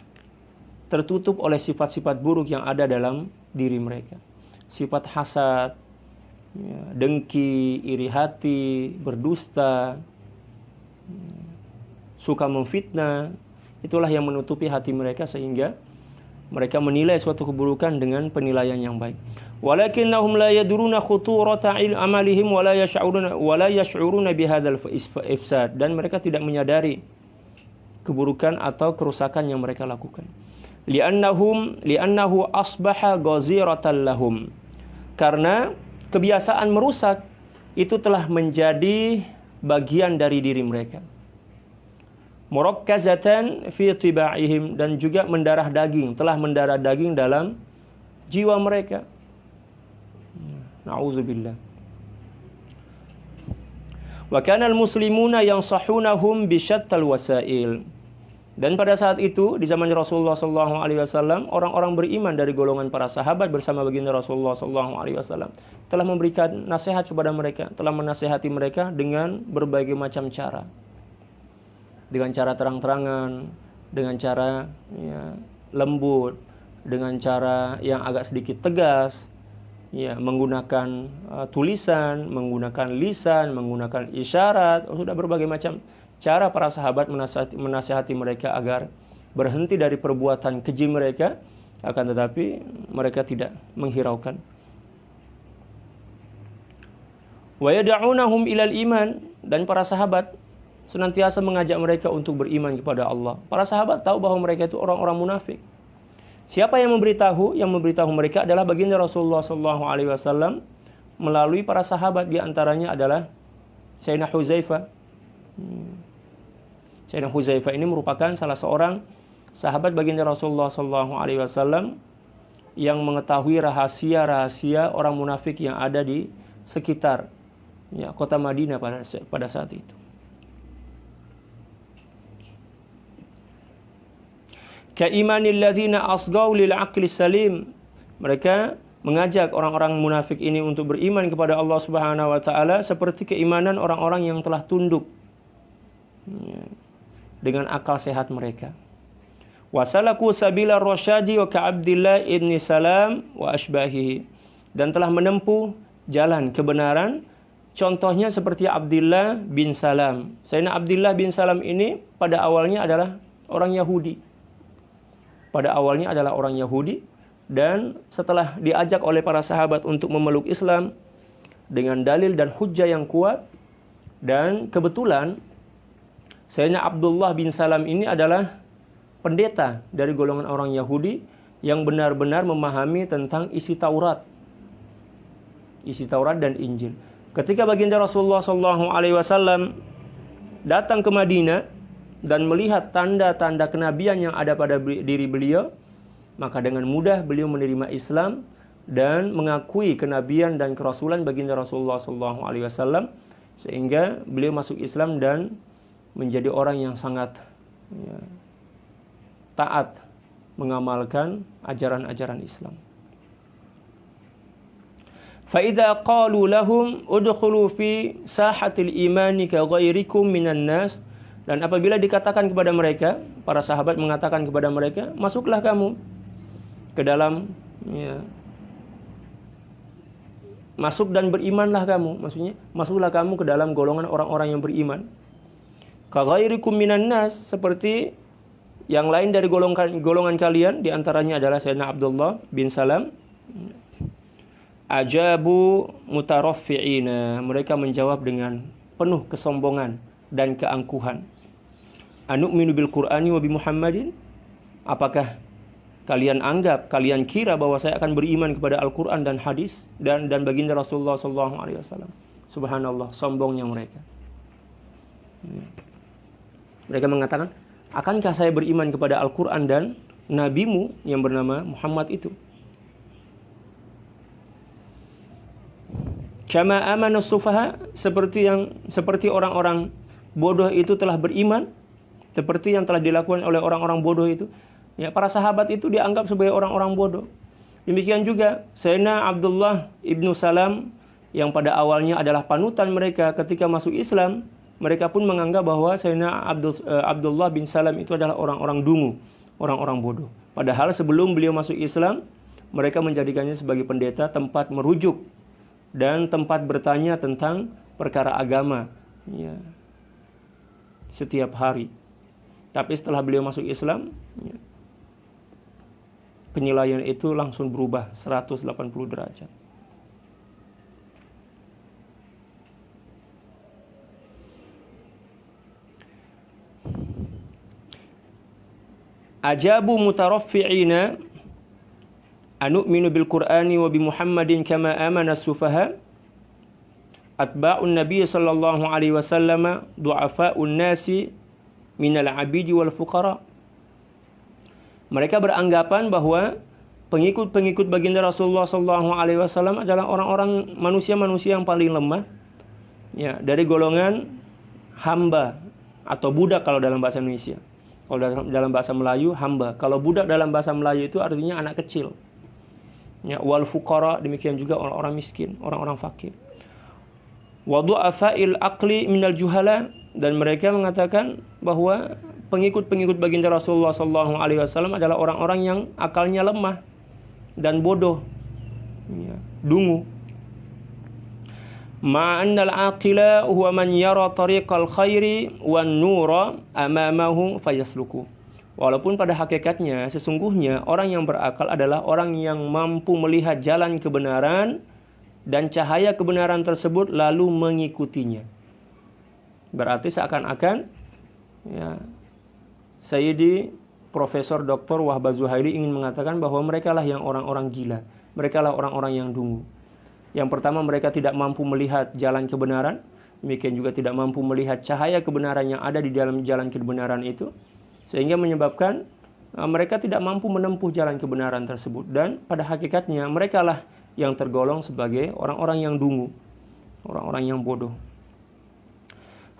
tertutup oleh sifat-sifat buruk yang ada dalam diri mereka. Sifat hasad, dengki, iri hati, berdusta, suka memfitnah. Itulah yang menutupi hati mereka sehingga mereka menilai suatu keburukan dengan penilaian yang baik. Walakinnahum la yadruna khuturata amalihim wa la yash'uruna bihadzal ifsad, dan mereka tidak menyadari keburukan atau kerusakan yang mereka lakukan. Li'annahu asbaha ghaziratan lahum. Karena kebiasaan merusak itu telah menjadi bagian dari diri mereka. Murakkazatan fi tiba'ihim, dan juga mendarah daging, telah mendarah daging dalam jiwa mereka. Na'udzubillah. Wa kana al-muslimuna yansahunahum bi syattal wasail. Dan pada saat itu di zaman Rasulullah SAW, orang-orang beriman dari golongan para sahabat bersama baginda Rasulullah SAW telah memberikan nasihat kepada mereka, telah menasihati mereka dengan berbagai macam cara, dengan cara terang-terangan, dengan cara lembut, dengan cara yang agak sedikit tegas, menggunakan tulisan, menggunakan lisan, menggunakan isyarat, sudah berbagai macam cara para sahabat menasihati mereka agar berhenti dari perbuatan keji mereka, akan tetapi mereka tidak menghiraukan. Wa yad'unahum ilal iman, dan para sahabat senantiasa mengajak mereka untuk beriman kepada Allah. Para sahabat tahu bahwa mereka itu orang-orang munafik. Siapa yang memberitahu? Yang memberitahu mereka adalah baginda Rasulullah SAW melalui para sahabat, di antaranya adalah Sayyidina Huzaifah. Sayyidina Huzaifah ini merupakan salah seorang sahabat baginda Rasulullah SAW yang mengetahui rahasia-rahasia orang munafik yang ada di sekitar kota Madinah pada saat itu. Kaimanil ladzina asghaw lil aqli salim. Mereka mengajak orang-orang munafik ini untuk beriman kepada Allah Subhanahu wa taala seperti keimanan orang-orang yang telah tunduk dengan akal sehat mereka. Wasalaku sabila rasyadi wa ka'abdillah ibn Salam wa ashbahihi, dan telah menempuh jalan kebenaran, contohnya seperti Abdullah bin Salam. Sayyidina Abdullah bin Salam ini pada awalnya adalah orang Yahudi. Dan setelah diajak oleh para sahabat untuk memeluk Islam dengan dalil dan hujjah yang kuat, dan kebetulan Sayyidina Abdullah bin Salam ini adalah pendeta dari golongan orang Yahudi yang benar-benar memahami tentang isi Taurat dan Injil. Ketika baginda Rasulullah SAW datang ke Madinah dan melihat tanda-tanda kenabian yang ada pada diri beliau, maka dengan mudah beliau menerima Islam dan mengakui kenabian dan kerasulan baginda Rasulullah SAW, sehingga beliau masuk Islam dan menjadi orang yang sangat taat mengamalkan ajaran-ajaran Islam. Fa idza qalu lahum udkhulu fi sahatil imani ka ghairikum minan nas, dan apabila dikatakan kepada mereka, para sahabat mengatakan kepada mereka, masuklah kamu ke dalam masuk dan berimanlah kamu, maksudnya masuklah kamu ke dalam golongan orang-orang yang beriman. Kaghairikum minan nas, seperti yang lain dari golongan kalian, di antaranya adalah Sayyidina Abdullah bin Salam. Ajabu mutaraffi'ina, mereka menjawab dengan penuh kesombongan dan keangkuhan. Anu'minu bil Qur'ani wa bi Muhammadin, apakah kalian kira bahwa saya akan beriman kepada Al-Quran dan hadis dan baginda Rasulullah SAW. Subhanallah, sombongnya mereka. Mereka mengatakan, akankah saya beriman kepada Al-Quran dan nabimu yang bernama Muhammad itu? Kama amana sufaha, seperti orang-orang bodoh itu telah beriman, seperti yang telah dilakukan oleh orang-orang bodoh itu. Para sahabat itu dianggap sebagai orang-orang bodoh. Demikian juga Sayyidina Abdullah ibnu Salam, yang pada awalnya adalah panutan mereka ketika masuk Islam. Mereka pun menganggap bahwa Sayyidina Abdullah bin Salam itu adalah orang-orang dungu, orang-orang bodoh. Padahal sebelum beliau masuk Islam, mereka menjadikannya sebagai pendeta, tempat merujuk dan tempat bertanya tentang perkara agama setiap hari. Tapi setelah beliau masuk Islam, penilaian itu langsung berubah 180 derajat. Ajabu mutaraffi'ina anu'minu bil Qur'ani wa bi Muhammadin kama amana as-sufaha atba'un nabiy sallallahu alaihi wasallam du'afa'un nasi minal 'abidi wal fuqara. Mereka beranggapan bahwa pengikut-pengikut baginda Rasulullah sallallahu alaihi wasallam adalah orang-orang manusia-manusia yang paling lemah, dari golongan hamba atau budak kalau dalam bahasa Indonesia. Kalau dalam bahasa Melayu hamba. Kalau budak dalam bahasa Melayu itu artinya anak kecil. Ya, wal fuqara, demikian juga orang-orang miskin, orang-orang fakir. Wa du'afa'il aqli minal juhala, dan mereka mengatakan bahwa pengikut-pengikut baginda Rasulullah sallallahu alaihi wasallam adalah orang-orang yang akalnya lemah dan bodoh. Ya, dungu. Ma'annal aqila huwa man yara tariqal khairi wan nura amamahu fayasluku. Walaupun pada hakikatnya sesungguhnya orang yang berakal adalah orang yang mampu melihat jalan kebenaran dan cahaya kebenaran tersebut lalu mengikutinya. Berarti seakan-akan ya, Sayyidi Profesor Dr. Wahbah Zuhaili ingin mengatakan bahwa mereka lah yang orang-orang gila. Mereka lah orang-orang yang dungu. Yang pertama, mereka tidak mampu melihat jalan kebenaran. Demikian juga tidak mampu melihat cahaya kebenaran yang ada di dalam jalan kebenaran itu. Sehingga menyebabkan mereka tidak mampu menempuh jalan kebenaran tersebut. Dan pada hakikatnya mereka lah yang tergolong sebagai orang-orang yang dungu. Orang-orang yang bodoh.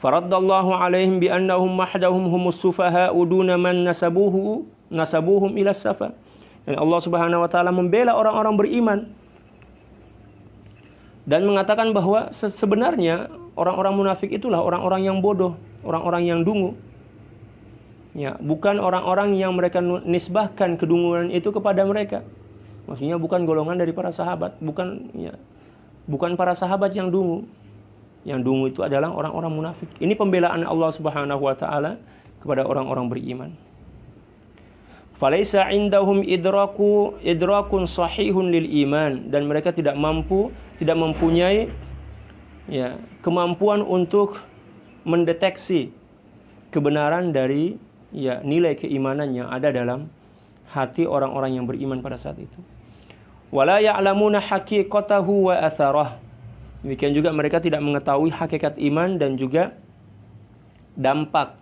Faraddallahu alaihim bi'annahum mahdahum humus sufaha uduna man nasabuhum ila safa. Dan Allah Subhanahu wa taala membela orang-orang beriman dan mengatakan bahwa sebenarnya orang-orang munafik itulah orang-orang yang bodoh, orang-orang yang dungu. Ya, bukan orang-orang yang mereka nisbahkan kedunguan itu kepada mereka. Maksudnya bukan golongan dari para sahabat, bukan para sahabat yang dungu. Yang dungu itu adalah orang-orang munafik. Ini pembelaan Allah Subhanahu wa taala kepada orang-orang beriman. Falaisa indahum idrakun sahihun lil iman, dan mereka tidak mempunyai kemampuan untuk mendeteksi kebenaran dari nilai keimanan yang ada dalam hati orang-orang yang beriman pada saat itu. Wala ya'lamuna haqiqatahu wa atharah. Demikian juga mereka tidak mengetahui hakikat iman dan juga dampak,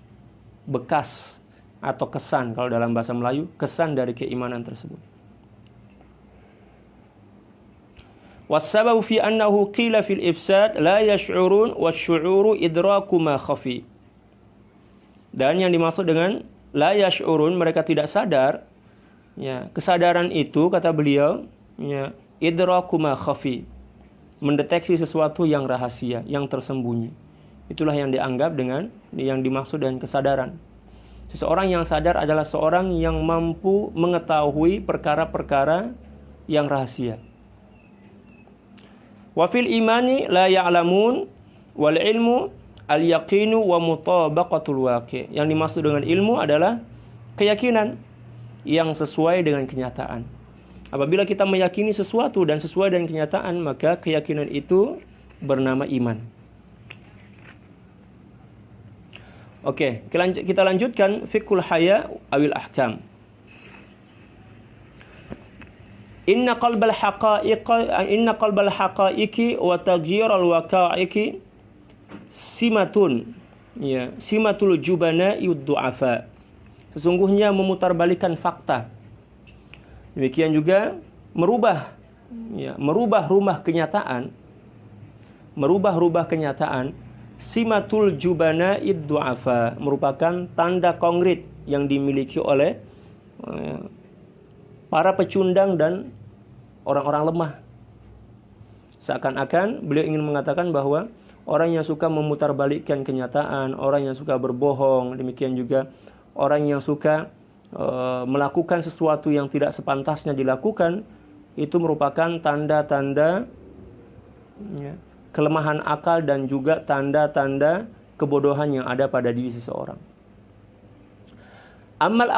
bekas atau kesan, kalau dalam bahasa Melayu, kesan dari keimanan tersebut. Wassababu fi annahu qila fil ifsad la yash'urun wasyu'uru idraku ma khafi. Dan yang dimaksud dengan la yash'urun, mereka tidak sadar, kesadaran itu kata beliau, idraku ma khafi, mendeteksi sesuatu yang rahasia, yang tersembunyi. Itulah yang dianggap dengan yang dimaksud dengan kesadaran. Seseorang yang sadar adalah seorang yang mampu mengetahui perkara-perkara yang rahasia. Wa fil imani la ya'lamun wal ilmu al-yaqinu wa mutabaqatul waqi'. Yang dimaksud dengan ilmu adalah keyakinan yang sesuai dengan kenyataan. Apabila kita meyakini sesuatu dan sesuai dengan kenyataan, maka keyakinan itu bernama iman. Oke, kita lanjutkan fiqhul haya awil ahkam. Inna qalbal haqaiqi wa taghyiral waqa'iqi simatul jubana'i du'afa. Sesungguhnya memutarbalikkan fakta, demikian juga merubah kenyataan, simatul jubana'id du'afa, merupakan tanda konkret yang dimiliki oleh para pecundang dan orang-orang lemah. Seakan-akan beliau ingin mengatakan bahwa orang yang suka memutarbalikkan kenyataan, orang yang suka berbohong, demikian juga orang yang suka melakukan sesuatu yang tidak sepantasnya dilakukan, itu merupakan tanda-tanda kelemahan akal dan juga tanda-tanda kebodohan yang ada pada diri seseorang. Ammal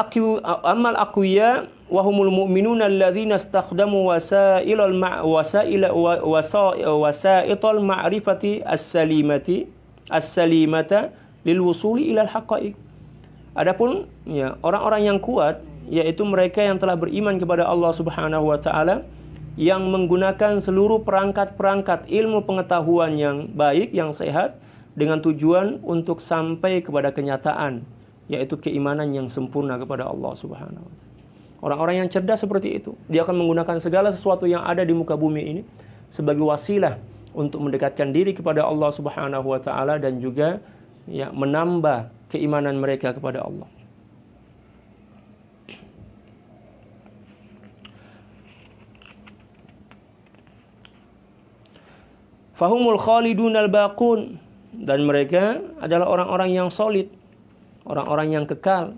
aqwiya wa humul mu'minuna alladzina istakhdamu wasaital ma'rifati as-salimata lil wusuli ilal haqa'iq. Adapun orang-orang yang kuat, yaitu mereka yang telah beriman kepada Allah Subhanahu wa taala, yang menggunakan seluruh perangkat-perangkat ilmu pengetahuan yang baik, yang sehat, dengan tujuan untuk sampai kepada kenyataan, yaitu keimanan yang sempurna kepada Allah Subhanahu wa taala. Orang-orang yang cerdas seperti itu, dia akan menggunakan segala sesuatu yang ada di muka bumi ini sebagai wasilah untuk mendekatkan diri kepada Allah Subhanahu wa taala dan juga menambah keimanan mereka kepada Allah. Fahumul khalidunal baqun, dan mereka adalah orang-orang yang solid, orang-orang yang kekal.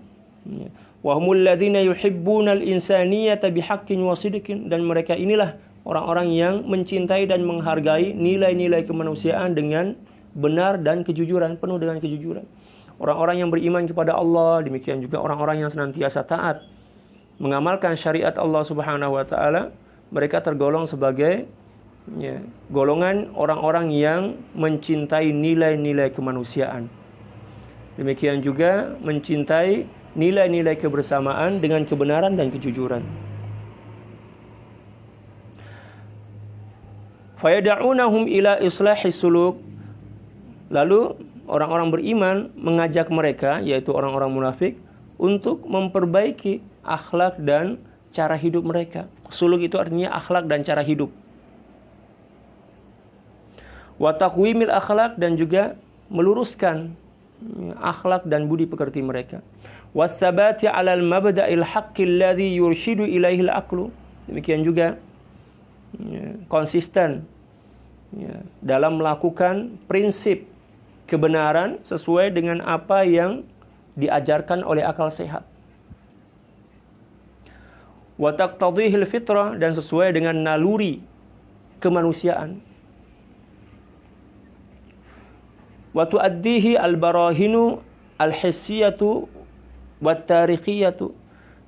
Wa humul ladzina yuhibbunal insaniyata bihaqqin wa sidqin, dan mereka inilah orang-orang yang mencintai dan menghargai nilai-nilai kemanusiaan dengan benar dan kejujuran, penuh dengan kejujuran. Orang-orang yang beriman kepada Allah, demikian juga orang-orang yang senantiasa taat mengamalkan syariat Allah Subhanahu wa taala, mereka tergolong sebagai golongan orang-orang yang mencintai nilai-nilai kemanusiaan. Demikian juga mencintai nilai-nilai kebersamaan dengan kebenaran dan kejujuran. Fayad'unahum ila islahis suluk. Lalu orang-orang beriman mengajak mereka, yaitu orang-orang munafik, untuk memperbaiki akhlak dan cara hidup mereka. Suluk itu artinya akhlak dan cara hidup. Wa taqwimil akhlak, dan juga meluruskan akhlak dan budi pekerti mereka. Wasabati 'alal mabda'il haqqi alladhi yurshidu ilaihi al-aqlu. Demikian juga konsisten dalam melakukan prinsip kebenaran sesuai dengan apa yang diajarkan oleh akal sehat. Wa taqtadihil fitrah, dan sesuai dengan naluri kemanusiaan. Wa tuaddihi al-barahinu al-hissiyatu wat tarikhiyatu,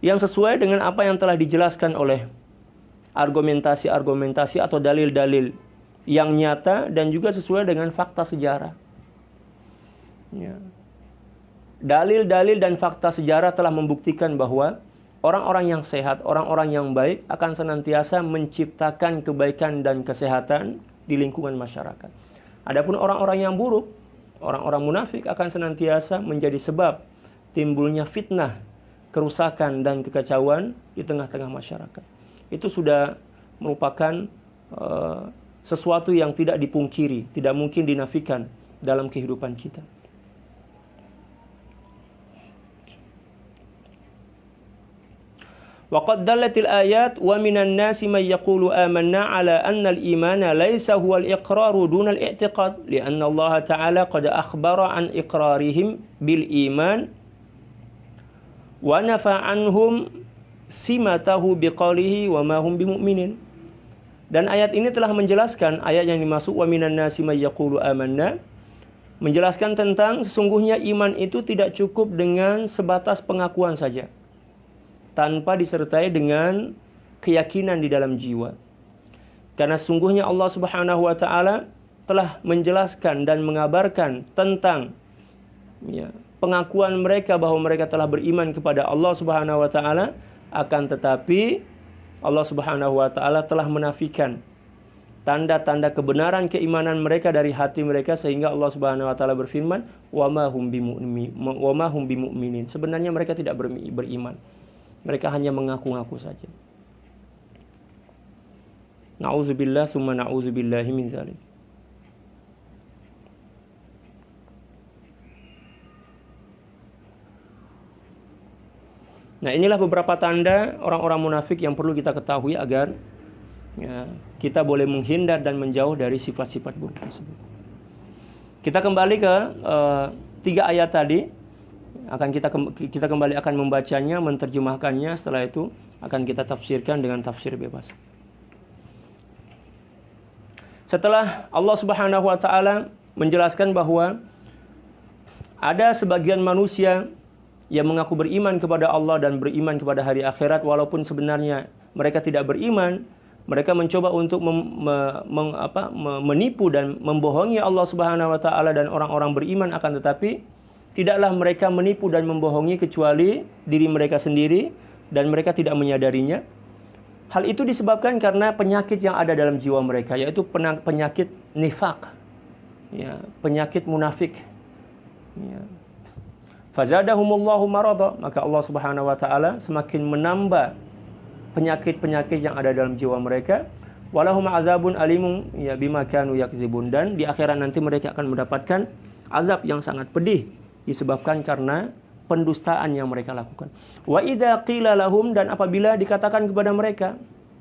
yang sesuai dengan apa yang telah dijelaskan oleh argumentasi-argumentasi atau dalil-dalil yang nyata dan juga sesuai dengan fakta sejarah. Dalil-dalil dan fakta sejarah telah membuktikan bahwa orang-orang yang sehat, orang-orang yang baik akan senantiasa menciptakan kebaikan dan kesehatan di lingkungan masyarakat. Adapun orang-orang yang buruk, orang-orang munafik akan senantiasa menjadi sebab timbulnya fitnah, kerusakan dan kekacauan di tengah-tengah masyarakat. Itu sudah merupakan sesuatu yang tidak dipungkiri, tidak mungkin dinafikan dalam kehidupan kita. Waqad dallatil ayat wa minan nasi man yaqulu amanna ala anna al-imana laysa huwa al-iqraru duna al-i'tiqad li'anna Allah ta'ala qad akhbara an iqrarihim bil iman wa nafa anhum simatahu biqaulihi wa ma hum bimu'minin. Dan ayat ini telah menjelaskan, ayat yang dimaksud wa minan nasi may yaqulu amanna, menjelaskan tentang sesungguhnya iman itu tidak cukup dengan sebatas pengakuan saja, tanpa disertai dengan keyakinan di dalam jiwa. Karena sesungguhnya Allah Subhanahu wa taala telah menjelaskan dan mengabarkan tentang pengakuan mereka bahwa mereka telah beriman kepada Allah Subhanahu wa taala, akan tetapi Allah Subhanahu wa taala telah menafikan tanda-tanda kebenaran keimanan mereka dari hati mereka, sehingga Allah Subhanahu wa taala berfirman, "Wa ma hum bimu'minin." Sebenarnya mereka tidak beriman. Mereka hanya mengaku-ngaku saja. Na'udzubillah tsumma na'udzubillahi min dzalik. Nah, inilah beberapa tanda orang-orang munafik yang perlu kita ketahui agar kita boleh menghindar dan menjauh dari sifat-sifat buruk tersebut. Kita kembali ke 3 ayat tadi. Kita kembali akan membacanya, menterjemahkannya. Setelah itu akan kita tafsirkan dengan tafsir bebas. Setelah Allah Subhanahu wa taala menjelaskan bahwa ada sebagian manusia yang mengaku beriman kepada Allah dan beriman kepada hari akhirat, walaupun sebenarnya mereka tidak beriman, mereka mencoba untuk menipu dan membohongi Allah Subhanahu wa taala dan orang-orang beriman, akan tetapi tidaklah mereka menipu dan membohongi kecuali diri mereka sendiri dan mereka tidak menyadarinya. Hal itu disebabkan karena penyakit yang ada dalam jiwa mereka, yaitu penyakit nifaq, penyakit munafik. Fazadahumullahu marada, maka Allah Subhanahu wa taala semakin menambah penyakit-penyakit yang ada dalam jiwa mereka. Walahum azabun alimun bima kanu yakzibun, dan di akhirat nanti mereka akan mendapatkan azab yang sangat pedih disebabkan karena pendustaan yang mereka lakukan. Wa idza qila lahum, dan apabila dikatakan kepada mereka,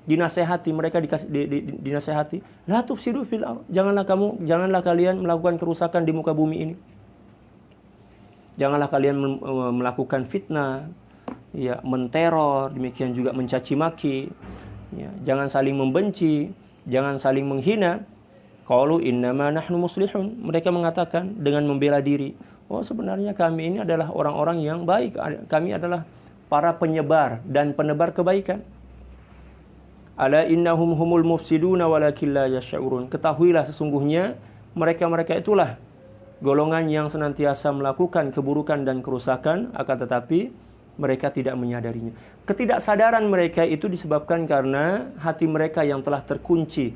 dinasehati, mereka dinasehati, la tufsidu fil ardh, janganlah kalian melakukan kerusakan di muka bumi ini. Janganlah kalian melakukan fitnah, ya, menteror, demikian juga mencaci maki, ya, jangan saling membenci, jangan saling menghina. Qalu innama nahnu muslihun, mereka mengatakan dengan membela diri, oh sebenarnya kami ini adalah orang-orang yang baik, kami adalah para penyebar dan penebar kebaikan. Ala innahum humul mufsiduna walakin la yash'urun, ketahuilah sesungguhnya mereka-mereka itulah golongan yang senantiasa melakukan keburukan dan kerusakan, akan tetapi mereka tidak menyadarinya. Ketidaksadaran mereka itu disebabkan karena hati mereka yang telah terkunci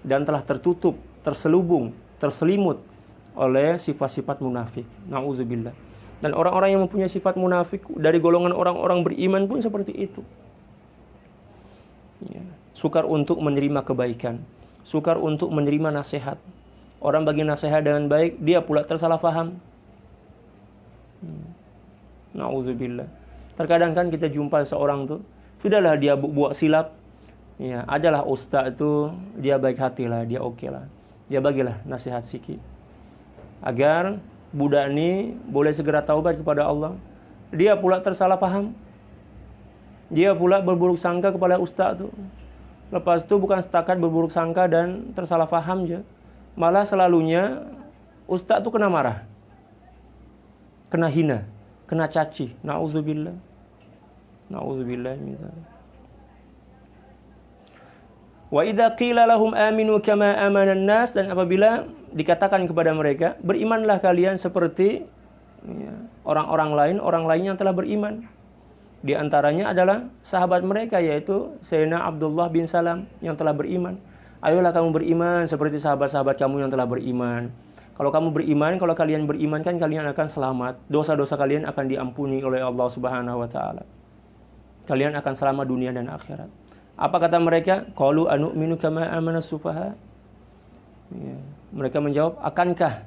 dan telah tertutup, terselubung, terselimut oleh sifat-sifat munafik. Na'udzubillah. Dan orang-orang yang mempunyai sifat munafik dari golongan orang-orang beriman pun seperti itu. Ya. Sukar untuk menerima kebaikan, sukar untuk menerima nasihat. Orang bagi nasihat dengan baik, dia pula tersalah faham. Na'udzubillah. Terkadang kan kita jumpa seorang tuh, sudahlah dia buat silap, ya, adalah ustaz itu, dia baik hati lah, dia oke lah. Dia bagilah nasihat sikit agar budak ini boleh segera taubat kepada Allah. Dia pula tersalah paham. Dia pula berburuk sangka kepada ustaz itu. Lepas itu bukan setakat berburuk sangka dan tersalah paham je, malah selalunya ustaz itu kena marah, kena hina, kena caci. Na'udzubillah. Na'udzubillah misalnya. Wa idza qila lahum aminu kama amana an-nas, dan apabila dikatakan kepada mereka, berimanlah kalian seperti, ya, orang lain yang telah beriman. Di antaranya adalah sahabat mereka, yaitu Sayyidina Abdullah bin Salam yang telah beriman. Ayolah kamu beriman seperti sahabat-sahabat kamu yang telah beriman. Kalau kamu beriman, kalau kalian beriman kan kalian akan selamat. Dosa-dosa kalian akan diampuni oleh Allah Subhanahu wa taala. Kalian akan selamat dunia dan akhirat. Apa kata mereka? Qalu anu'minu kama amana sufaha. Ya, mereka menjawab, akankah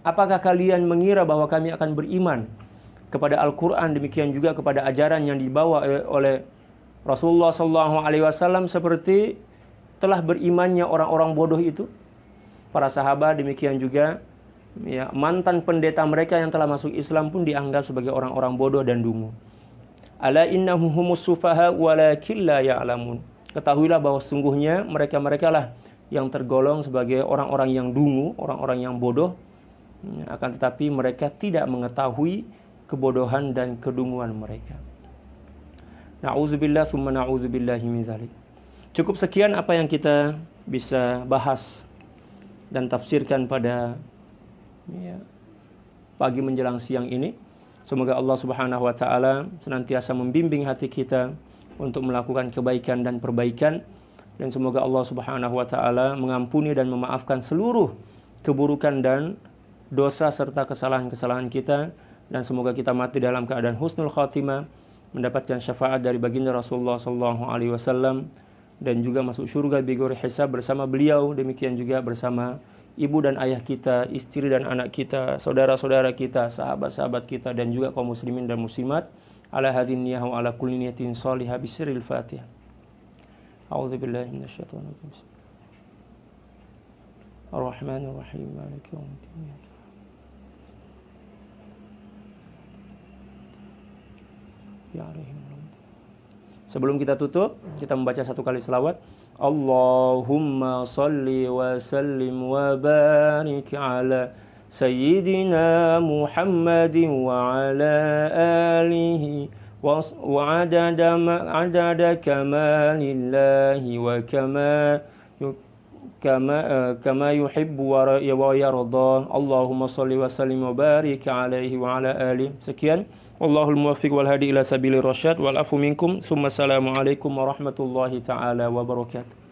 apakah kalian mengira bahwa kami akan beriman kepada Al-Quran, demikian juga kepada ajaran yang dibawa oleh Rasulullah SAW seperti telah berimannya orang-orang bodoh itu? Para sahabat, demikian juga, ya, mantan pendeta mereka yang telah masuk Islam pun dianggap sebagai orang-orang bodoh dan dungu. Ala innahum humus sufaha walakin la ya'lamun. Ketahuilah bahwa sungguhnya mereka-mereka lah yang tergolong sebagai orang-orang yang dungu, orang-orang yang bodoh, akan tetapi mereka tidak mengetahui kebodohan dan kedunguan mereka. Na'udzubillah summa na'udzubillahi min zalik. Cukup sekian apa yang kita bisa bahas dan tafsirkan pada, ya, pagi menjelang siang ini. Semoga Allah Subhanahu wa taala senantiasa membimbing hati kita untuk melakukan kebaikan dan perbaikan, dan semoga Allah Subhanahu wa taala mengampuni dan memaafkan seluruh keburukan dan dosa serta kesalahan-kesalahan kita, dan semoga kita mati dalam keadaan husnul khatimah, mendapatkan syafaat dari baginda Rasulullah sallallahu alaihi wasallam, dan juga masuk surga bighairi hisab bersama beliau, demikian juga bersama ibu dan ayah kita, istri dan anak kita, saudara-saudara kita, sahabat-sahabat kita, dan juga kaum muslimin dan muslimat. Ala hadhin niyah wa ala kulli niyatin salihah bisirril Fatihah. A'udzu billahi minasyaitonir rajim. Ar-Rahmanir Rahim. Maliki yaumiddin. Sebelum kita tutup, kita membaca satu kali selawat. Allahumma salli wa sallim wa barik ala Sayyidina Muhammadin wa ala alihi wa adada kamalillahi wa kama yuhibbu wa yarda. Allahumma salli wa sallim wa barik alaihi wa ala alihi. Sekian. Wallahul muwaffiq wal hadi ila sabilir rasyad wal afu minkum. Tsumma assalamu alaikum warahmatullahi taala wabarakatuh.